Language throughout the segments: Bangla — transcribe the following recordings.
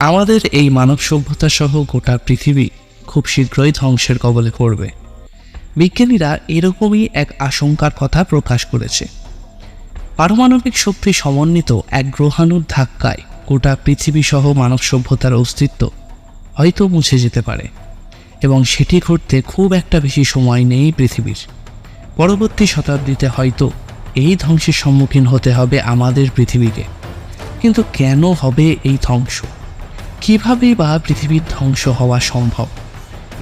আমাদের এই মানব সভ্যতা সহ গোটা পৃথিবী খুব শীঘ্রই ধ্বংসের কবলে পড়বে। বিজ্ঞানীরা এরকমই এক আশঙ্কার কথা প্রকাশ করেছে। পারমাণবিক শক্তি সমন্বিত এক গ্রহাণুর ধাক্কায় গোটা পৃথিবী সহ মানব সভ্যতার অস্তিত্ব হয়তো মুছে যেতে পারে, এবং সেটি ঘটতে খুব একটা বেশি সময় নেই পৃথিবীর। পরবর্তী শতাব্দীতে হয়তো এই ধ্বংসের সম্মুখীন হতে হবে আমাদের পৃথিবীকে। কিন্তু কেন হবে এই ধ্বংস? কীভাবেই বা পৃথিবীর ধ্বংস হওয়া সম্ভব?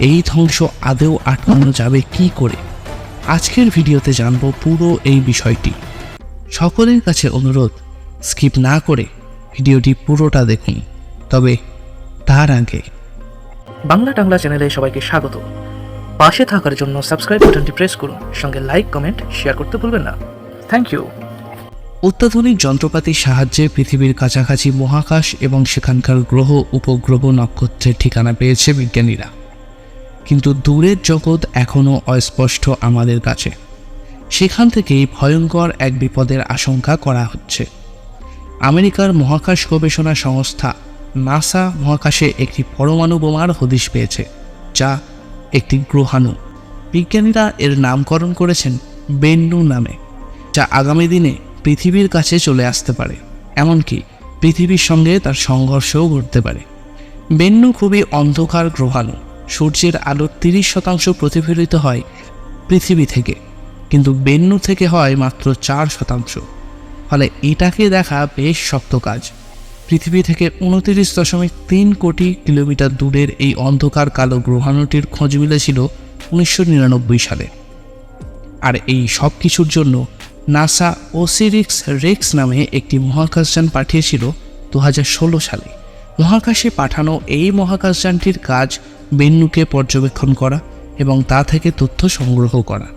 এই ধ্বংস আদৌ আটকানো যাবে কি করে? আজকের ভিডিওতে জানব পুরো এই বিষয়টি। সকলের কাছে অনুরোধ, স্কিপ না করে ভিডিওটি পুরোটা দেখুন। তবে তার আগে বাংলা টাংলা চ্যানেলে সবাইকে স্বাগত। পাশে থাকার জন্য সাবস্ক্রাইব বাটনটি প্রেস করুন, সঙ্গে লাইক, কমেন্ট, শেয়ার করতে ভুলবেন না। Thank you. অত্যাধুনিক যন্ত্রপাতির সাহায্যে পৃথিবীর কাছাকাছি মহাকাশ এবং সেখানকার গ্রহ উপগ্রহ নক্ষত্রের ঠিকানা পেয়েছে বিজ্ঞানীরা, কিন্তু দূরের জগৎ এখনও অস্পষ্ট আমাদের কাছে। সেখান থেকেই ভয়ঙ্কর এক বিপদের আশঙ্কা করা হচ্ছে। আমেরিকার মহাকাশ গবেষণা সংস্থা নাসা মহাকাশে একটি পরমাণু বোমার হদিশ পেয়েছে, যা একটি গ্রহাণু। বিজ্ঞানীরা এর নামকরণ করেছেন বেন্নু নামে, যা আগামী দিনে পৃথিবীর কাছে চলে আসতে পারে, এমনকি পৃথিবীর সঙ্গে তার সংঘর্ষও ঘটতে পারে। বেন্নু খুবই অন্ধকার গ্রহাণু। সূর্যের আলোর 30% প্রতিফলিত হয় পৃথিবী থেকে, কিন্তু বেন্নু থেকে হয় মাত্র 4%। ফলে এটাকে দেখা বেশ শক্ত কাজ। পৃথিবী থেকে 29.3 কোটি কিলোমিটার দূরের এই অন্ধকার কালো গ্রহাণুটির খোঁজ মিলেছিল 1999 সালে। আর এই সব কিছুর জন্য নাসা Osiris-Rex নামে একটি মহাকাশযান পাঠিয়েছিল 2016 সালে। মহাকাশে পাঠানো এই মহাকাশযানটির কাজ বেন্নুকে পর্যবেক্ষণ করা এবং তা থেকে তথ্য সংগ্রহ করা।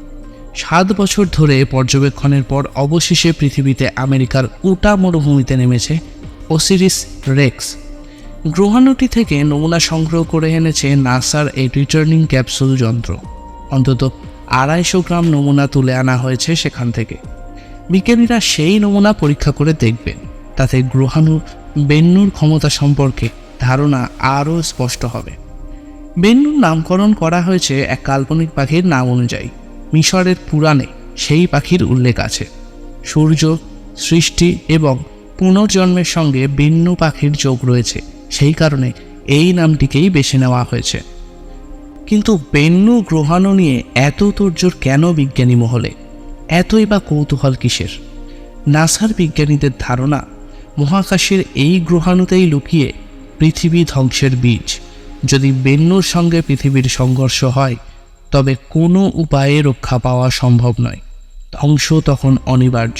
7 বছর ধরে পর্যবেক্ষণের পর অবশেষে পৃথিবীতে আমেরিকার উটা মরুভূমিতে নেমেছে Osiris-Rex। গ্রহাণুটি থেকে নমুনা সংগ্রহ করে এনেছে নাসার এই রিটার্নিং ক্যাপসুল যন্ত্র। অন্তত 250 গ্রাম নমুনা তুলে আনা হয়েছে সেখান থেকে। বিজ্ঞানীরা সেই নমুনা পরীক্ষা করে দেখবেন, তাতে গ্রহাণু বেন্নুর ক্ষমতা সম্পর্কে ধারণা আরও স্পষ্ট হবে। বেন্নুর নামকরণ করা হয়েছে এক কাল্পনিক পাখির নাম অনুযায়ী। মিশরের পুরাণে সেই পাখির উল্লেখ আছে। সূর্য, সৃষ্টি এবং পুনর্জন্মের সঙ্গে বেন্নু পাখির যোগ রয়েছে, সেই কারণে এই নামটিকেই বেছে নেওয়া হয়েছে। কিন্তু বেন্নু গ্রহাণু নিয়ে এত তোড়জোড় কেন বিজ্ঞানী মহলে? এতই বা কৌতূহল কিসের? নাসার বিজ্ঞানীদের ধারণা, মহাকাশের এই গ্রহাণুতেই লুকিয়ে পৃথিবী ধ্বংসের বীজ। যদি বেন্নুর সঙ্গে পৃথিবীর সংঘর্ষ হয়, তবে কোনো উপায়ে রক্ষা পাওয়া সম্ভব নয়। ধ্বংস তখন অনিবার্য।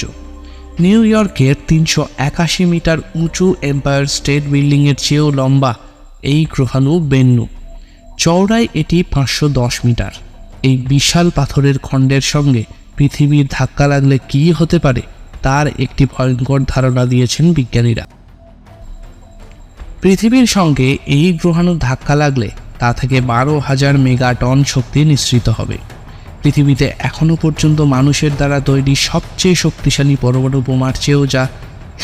নিউ ইয়র্কের 381 মিটার উঁচু এম্পায়ার স্টেট বিল্ডিংয়ের চেয়েও লম্বা এই গ্রহাণু বেন্নু। চওড়ায় এটি 510 মিটার। এই বিশাল পাথরের খণ্ডের সঙ্গে পৃথিবীর ধাক্কা লাগলে কী হতে পারে তার একটি ভয়ঙ্কর ধারণা দিয়েছেন বিজ্ঞানীরা। পৃথিবীর সঙ্গে এই গ্রহাণুর ধাক্কা লাগলে তা থেকে 12,000 মেগাটন শক্তি নিঃসৃত হবে। পৃথিবীতে এখনও পর্যন্ত মানুষের দ্বারা তৈরি সবচেয়ে শক্তিশালী পরমাণু বোমার চেয়েও যা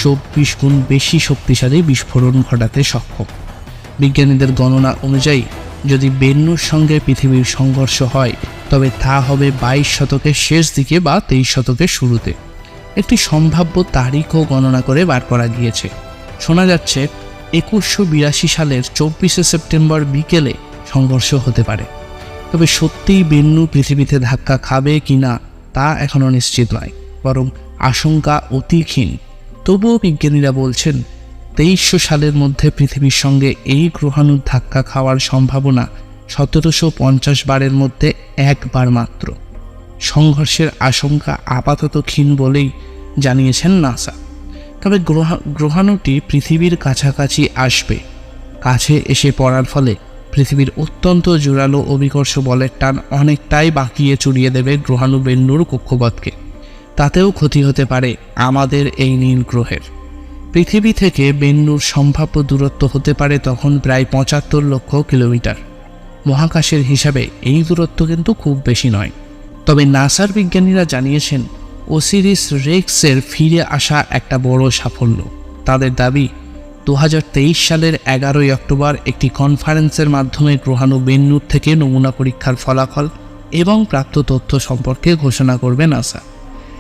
24 গুণ বেশি শক্তিশালী বিস্ফোরণ ঘটাতে সক্ষম। বিজ্ঞানীদের গণনা অনুযায়ী যদি বেন্নুর সঙ্গে পৃথিবীর সংঘর্ষ হয়, তবে তা হবে 22 শতকের শেষ দিকে বা 23 শতকের শুরুতে। একটি সম্ভাব্য তারিখও গণনা করে বার করা গিয়েছে। শোনা যাচ্ছে 2182 সালের 24শে সেপ্টেম্বর বিকেলে সংঘর্ষ হতে পারে। তবে সত্যিই বেন্নু পৃথিবীতে ধাক্কা খাবে কি না তা এখনও নিশ্চিত নয়, বরং আশঙ্কা অতি ক্ষীণ। তবুও বিজ্ঞানীরা বলছেন 2300 সালের মধ্যে পৃথিবীর সঙ্গে এই গ্রহাণুর ধাক্কা খাওয়ার সম্ভাবনা 1750 বারের মধ্যে একবার মাত্র। সংঘর্ষের আশঙ্কা আপাতত ক্ষীণ বলেই জানিয়েছেন নাসা। তবে গ্রহাণুটি পৃথিবীর কাছাকাছি আসবে। কাছে এসে পড়ার ফলে পৃথিবীর অত্যন্ত জোরালো অভিকর্ষ বলের টান অনেকটাই বাঁকিয়ে চুরিয়ে দেবে গ্রহাণু বেন্নুর কক্ষপথকে। তাতেও ক্ষতি হতে পারে আমাদের এই নীল গ্রহের। পৃথিবী থেকে বেন্নুর সম্ভাব্য দূরত্ব হতে পারে তখন প্রায় 75 লক্ষ কিলোমিটার। মহাকাশের হিসাবে এই দূরত্ব কিন্তু খুব বেশি নয়। তবে নাসার বিজ্ঞানীরা জানিয়েছেন Osiris-Rex এর ফিরে আসা একটা বড় সাফল্য। তাদের দাবি সালের 11 অক্টোবর একটি কনফারেন্সের মাধ্যমে গ্রহাণু বেন্নুর থেকে নমুনা পরীক্ষার ফলাফল এবং প্রাপ্ত তথ্য সম্পর্কে ঘোষণা করবে নাসা,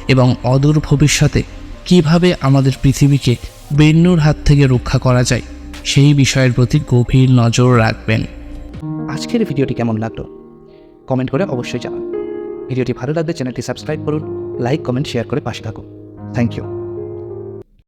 এবং অদূর ভবিষ্যতে কিভাবে আমাদের পৃথিবীকে বেন্নুর হাত থেকে রক্ষা করা যায় সেই বিষয়ের প্রতি গভীর নজর রাখবেন। আজকের ভিডিওটি কেমন লাগলো কমেন্ট করে অবশ্যই জানান। ভিডিওটি ভালো লাগলে চ্যানেলটি সাবস্ক্রাইব করুন, লাইক, কমেন্ট, শেয়ার করে পাশে থাকুন। Thank you.